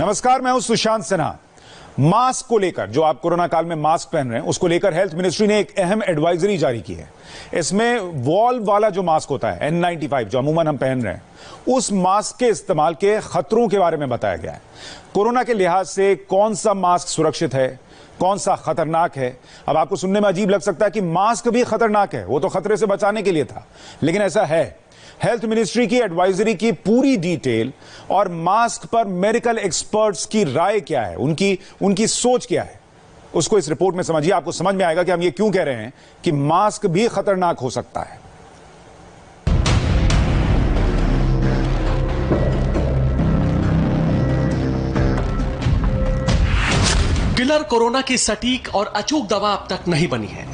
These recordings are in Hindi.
नमस्कार, मैं हूं सुशांत सिन्हा। मास्क को लेकर, जो आप कोरोना काल में मास्क पहन रहे हैं, उसको लेकर हेल्थ मिनिस्ट्री ने एक अहम एडवाइजरी जारी की है। इसमें वॉल्व वाला जो मास्क होता है N95, जो अमूमन हम पहन रहे हैं, उस मास्क के इस्तेमाल के खतरों के बारे में बताया गया है। कोरोना के लिहाज से कौन सा मास्क सुरक्षित है, कौन सा खतरनाक है। अब आपको सुनने में अजीब लग सकता है कि मास्क भी खतरनाक है, वो तो खतरे से बचाने के लिए था, लेकिन ऐसा है। हेल्थ मिनिस्ट्री की एडवाइजरी की पूरी डिटेल और मास्क पर मेडिकल एक्सपर्ट्स की राय क्या है, उनकी सोच क्या है, उसको इस रिपोर्ट में समझिए। आपको समझ में आएगा कि हम ये क्यों कह रहे हैं कि मास्क भी खतरनाक हो सकता है। किलर कोरोना की सटीक और अचूक दवा अब तक नहीं बनी है।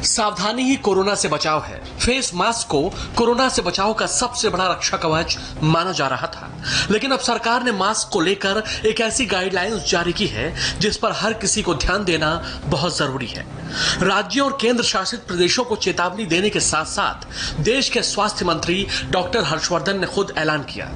सावधानी ही कोरोना से बचाव है। फेस मास्क को कोरोना से बचाव का सबसे बड़ा रक्षा कवच माना जा रहा था, लेकिन अब सरकार ने मास्क को लेकर एक ऐसी गाइडलाइंस जारी की है जिस पर हर किसी को ध्यान देना बहुत जरूरी है। राज्यों और केंद्र शासित प्रदेशों को चेतावनी देने के साथ साथ देश के स्वास्थ्य मंत्री डॉक्टर हर्षवर्धन ने खुद ऐलान किया।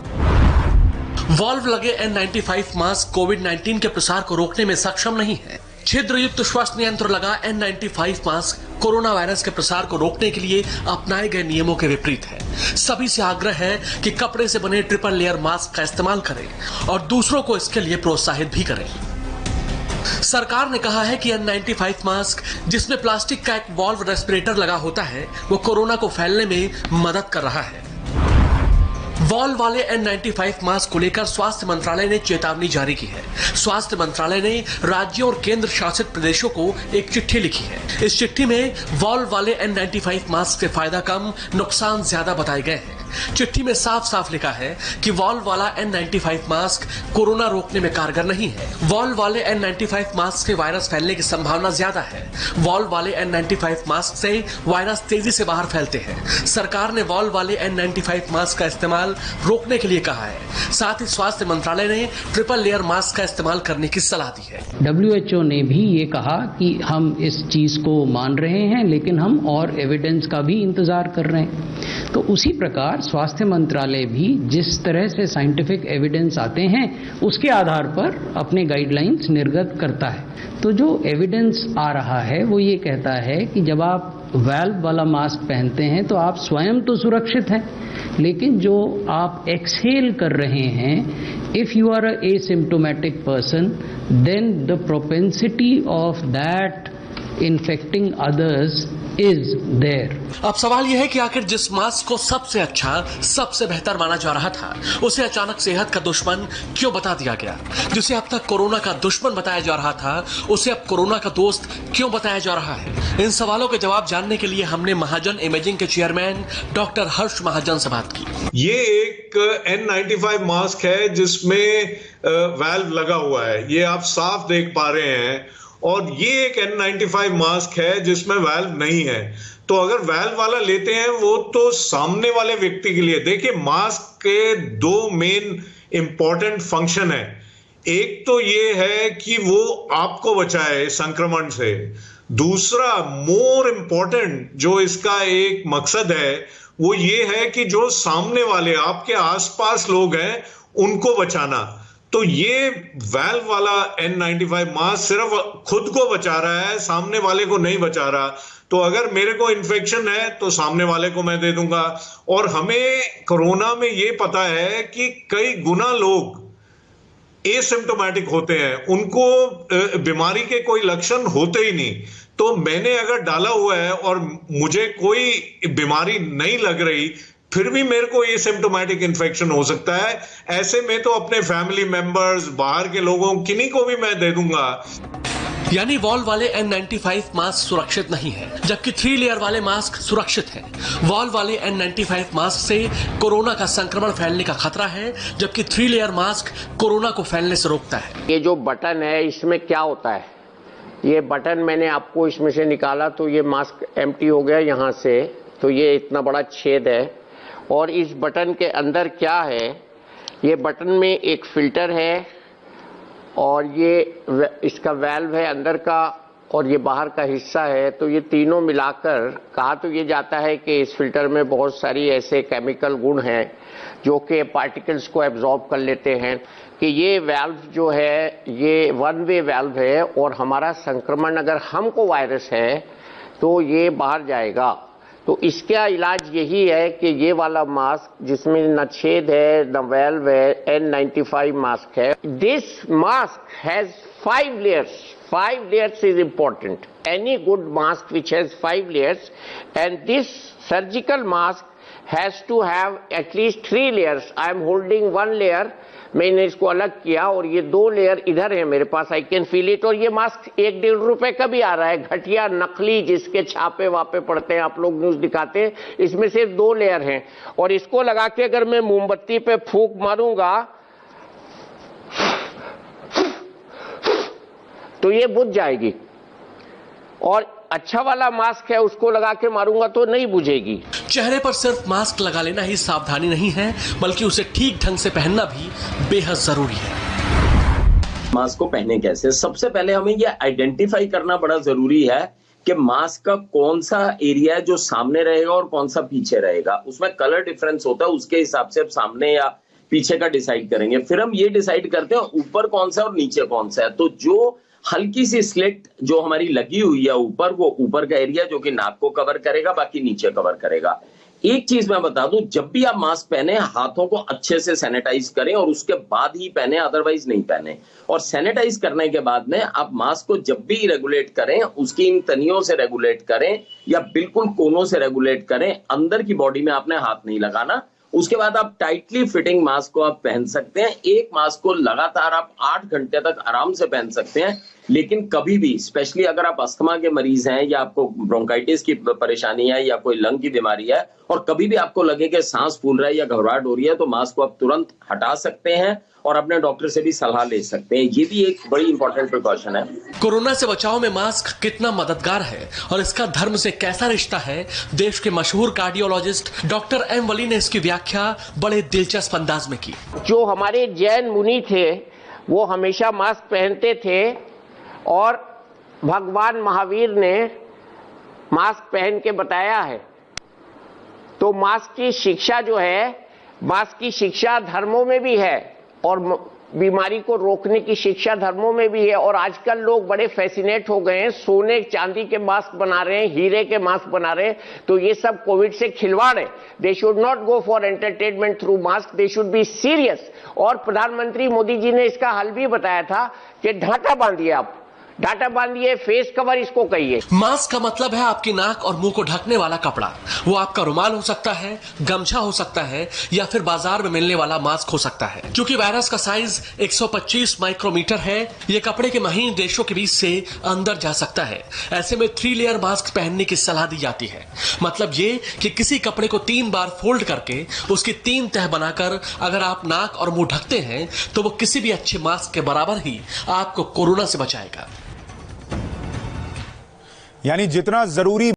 वॉल्व लगे N95 मास्क कोविड-19 के प्रसार को रोकने में सक्षम नहीं है। छिद्रयुक्त श्वास नियंत्रण लगा N95 मास्क कोरोना वायरस के प्रसार को रोकने के लिए अपनाए गए नियमों के विपरीत है। सभी से आग्रह है कि कपड़े से बने ट्रिपल लेयर मास्क का इस्तेमाल करें और दूसरों को इसके लिए प्रोत्साहित भी करें। सरकार ने कहा है कि N95 मास्क, जिसमें प्लास्टिक का एक वॉल्व रेस्पिरेटर लगा होता है, वो कोरोना को फैलने में मदद कर रहा है। वॉल्व वाले N95 मास्क को लेकर स्वास्थ्य मंत्रालय ने चेतावनी जारी की है। स्वास्थ्य मंत्रालय ने राज्यों और केंद्र शासित प्रदेशों को एक चिट्ठी लिखी है। इस चिट्ठी में वॉल्व वाले N95 मास्क से फायदा कम, नुकसान ज्यादा बताए गए हैं। चिट्ठी में साफ साफ लिखा है कि वॉल्व वाला N95 मास्क कोरोना रोकने में कारगर नहीं है। वॉल्व वाले N95 मास्क से वायरस फैलने की संभावना ज्यादा है। वॉल्व वाले N95 मास्क से वायरस तेजी से बाहर फैलते हैं। सरकार ने वॉल्व वाले N95 मास्क का इस्तेमाल रोकने के लिए कहा है। साथ ही स्वास्थ्य मंत्रालय ने ट्रिपल लेयर मास्क का इस्तेमाल करने की सलाह दी है। WHO ने भी ये कहा कि हम इस चीज को मान रहे हैं, लेकिन हम और एविडेंस का भी इंतजार कर रहे हैं। तो उसी प्रकार स्वास्थ्य मंत्रालय भी जिस तरह से साइंटिफिक एविडेंस आते हैं, उसके आधार पर अपने गाइडलाइंस निर्गत करता है। तो जो एविडेंस आ रहा है वो ये कहता है कि जब आप वैल्व वाला मास्क पहनते हैं तो आप स्वयं तो सुरक्षित हैं, लेकिन जो आप एक्सहेल कर रहे हैं, if you are a asymptomatic person, then the propensity of that infecting others is there. अब सवाल यह है कि आखिर जिस मास्क को सबसे अच्छा, सबसे बेहतर माना जा रहा था, उसे अचानक सेहत का दुश्मन क्यों बता दिया गया? जिसे अब तक कोरोना का दुश्मन बताया जा रहा था, उसे अब कोरोना का दोस्त क्यों बताया जा रहा है? इन सवालों के जवाब जानने के लिए हमने महाजन इमेजिंग के चेयरमैन डॉक्टर हर्ष महाजन से बात की। ये एक N95 मास्क है जिसमें वाल्व लगा हुआ है, ये आप साफ देख पा रहे हैं। और ये एक N95 मास्क है जिसमें वाल्व नहीं है। तो अगर वाल्व वाला लेते हैं वो तो सामने वाले व्यक्ति के लिए। देखिए, मास्क के दो मेन इंपॉर्टेंट फंक्शन है। एक तो ये है कि वो आपको बचाए संक्रमण से। दूसरा मोर इंपॉर्टेंट जो इसका एक मकसद है वो ये है कि जो सामने वाले आपके आसपास लोग हैं उनको बचाना। तो ये वाल्व वाला N95 मास्क सिर्फ खुद को बचा रहा है, सामने वाले को नहीं बचा रहा। तो अगर मेरे को इन्फेक्शन है तो सामने वाले को मैं दे दूंगा। और हमें कोरोना में ये पता है कि कई गुना लोग एसिम्प्टोमेटिक होते हैं, उनको बीमारी के कोई लक्षण होते ही नहीं। तो मैंने अगर डाला हुआ है और मुझे कोई बीमारी नहीं लग रही, फिर भी मेरे को ये सिम्प्टोमेटिक इन्फेक्शन हो सकता है। ऐसे में तो अपने फैमिली मेंबर्स, बाहर के लोगों, किन्हीं को भी मैं दे दूंगा। यानी वॉल्व वाले N95 मास्क सुरक्षित नहीं है, जबकि 3 लेयर वाले मास्क सुरक्षित हैं। वॉल्व वाले N95 मास्क से कोरोना का संक्रमण फैलने का खतरा है, जबकि 3 लेयर मास्क कोरोना को फैलने से रोकता है। ये जो बटन है, इसमें क्या होता है? ये बटन मैंने आपको इसमें से निकाला तो ये मास्क एम्प्टी हो गया यहाँ से। तो ये इतना बड़ा छेद है और इस बटन के अंदर क्या है? ये बटन में एक फिल्टर है और ये इसका वाल्व है अंदर का और ये बाहर का हिस्सा है। तो ये तीनों मिलाकर कहा तो ये जाता है कि इस फिल्टर में बहुत सारी ऐसे केमिकल गुण हैं जो कि पार्टिकल्स को एब्जॉर्ब कर लेते हैं। कि ये वाल्व जो है ये वन वे वाल्व है और हमारा संक्रमण अगर हमको वायरस है तो ये बाहर जाएगा। तो इसका इलाज यही है कि ये वाला मास्क जिसमें न छेद है न वाल्व है, N95 मास्क है। This mask has 5 layers. 5 layers is important. Any good mask which has 5 layers, and this surgical mask has to have at least 3 layers. I am holding 1 layer. मैंने इसको अलग किया और ये 2 लेयर इधर है मेरे पास, आई कैन फील इट। और ये मास्क 1-1.5 रुपए का भी आ रहा है, घटिया नकली जिसके छापे वापे पड़ते हैं, आप लोग न्यूज दिखाते हैं। इसमें सिर्फ 2 लेयर हैं और इसको लगा के अगर मैं मोमबत्ती पे फूंक मारूंगा तो ये बुझ जाएगी, और अच्छा वाला मास्क है उसको लगा के मारूंगा तो नहीं बुझेगी। चेहरे पर सिर्फ मास्क लगा लेना ही सावधानी नहीं है, बल्कि उसे ठीक ढंग से पहनना भी बेहद जरूरी है। मास्क को पहने कैसे? सबसे पहले हमें यह आइडेंटिफाई करना बड़ा जरूरी है कि मास्क का कौन सा एरिया है जो सामने रहेगा और कौन सा पीछे रहेगा। उसमें कलर डिफरेंस होता है, उसके हिसाब से अब सामने या पीछे का डिसाइड करेंगे। फिर हम ये डिसाइड करते हैं ऊपर कौन सा है और नीचे कौन सा है। तो जो हल्की सी स्लिट जो हमारी लगी हुई है ऊपर, वो ऊपर का एरिया जो कि नाक को कवर करेगा, बाकी नीचे कवर करेगा। एक चीज मैं बता दूं, जब भी आप मास्क पहने हाथों को अच्छे से सैनिटाइज करें और उसके बाद ही पहने, अदरवाइज नहीं पहने। और सैनिटाइज करने के बाद में आप मास्क को जब भी रेगुलेट करें, उसकी इन तनियों से रेगुलेट करें या बिल्कुल कोनों से रेगुलेट करें, अंदर की बॉडी में आपने हाथ नहीं लगाना। उसके बाद आप टाइटली फिटिंग मास्क को आप पहन सकते हैं। एक मास्क को लगातार आप 8 घंटे तक आराम से पहन सकते हैं। लेकिन कभी भी, स्पेशली अगर आप अस्थमा के मरीज हैं या आपको ब्रोंकाइटिस की परेशानी है या कोई लंग की बीमारी है, और कभी भी आपको लगे कि सांस फूल रहा है या घबराहट हो रही है, तो मास्क को आप तुरंत हटा सकते हैं और अपने डॉक्टर से भी सलाह ले सकते हैं। ये भी एक बड़ी इंपॉर्टेंट प्रिकॉशन है। कोरोना से बचाव में मास्क कितना मददगार है और इसका धर्म से कैसा रिश्ता है, देश के मशहूर कार्डियोलॉजिस्ट डॉक्टर एम वली ने इसकी व्याख्या बड़े दिलचस्प अंदाज में की। जो हमारे जैन मुनि थे वो हमेशा मास्क पहनते थे और भगवान महावीर ने मास्क पहन के बताया है। तो मास्क की शिक्षा जो है, मास्क की शिक्षा धर्मों में भी है और बीमारी को रोकने की शिक्षा धर्मों में भी है। और आजकल लोग बड़े फैसिनेट हो गए हैं, सोने चांदी के मास्क बना रहे हैं, हीरे के मास्क बना रहे हैं। तो ये सब कोविड से खिलवाड़ है। They should not go for entertainment through mask, they should be serious. और प्रधानमंत्री मोदी जी ने इसका हल भी बताया था कि ढाटा बांधिए, आप ढाटा बांधिए, फेस कवर इसको कहिए। मास्क का मतलब है आपकी नाक और मुंह को ढकने वाला कपड़ा। वो आपका रुमाल हो सकता है, गमछा हो सकता है या फिर बाजार में मिलने वाला मास्क हो सकता है। क्योंकि वायरस का साइज 125 माइक्रोमीटर है, ये कपड़े के महीन देशों के बीच से अंदर जा सकता है। ऐसे में 3 लेयर मास्क पहनने की सलाह दी जाती है। मतलब ये कि किसी कपड़े को 3 बार फोल्ड करके उसकी 3 तह बनाकर अगर आप नाक और मुंह ढकते हैं तो वो किसी भी अच्छे मास्क के बराबर ही आपको कोरोना से बचाएगा। यानी जितना जरूरी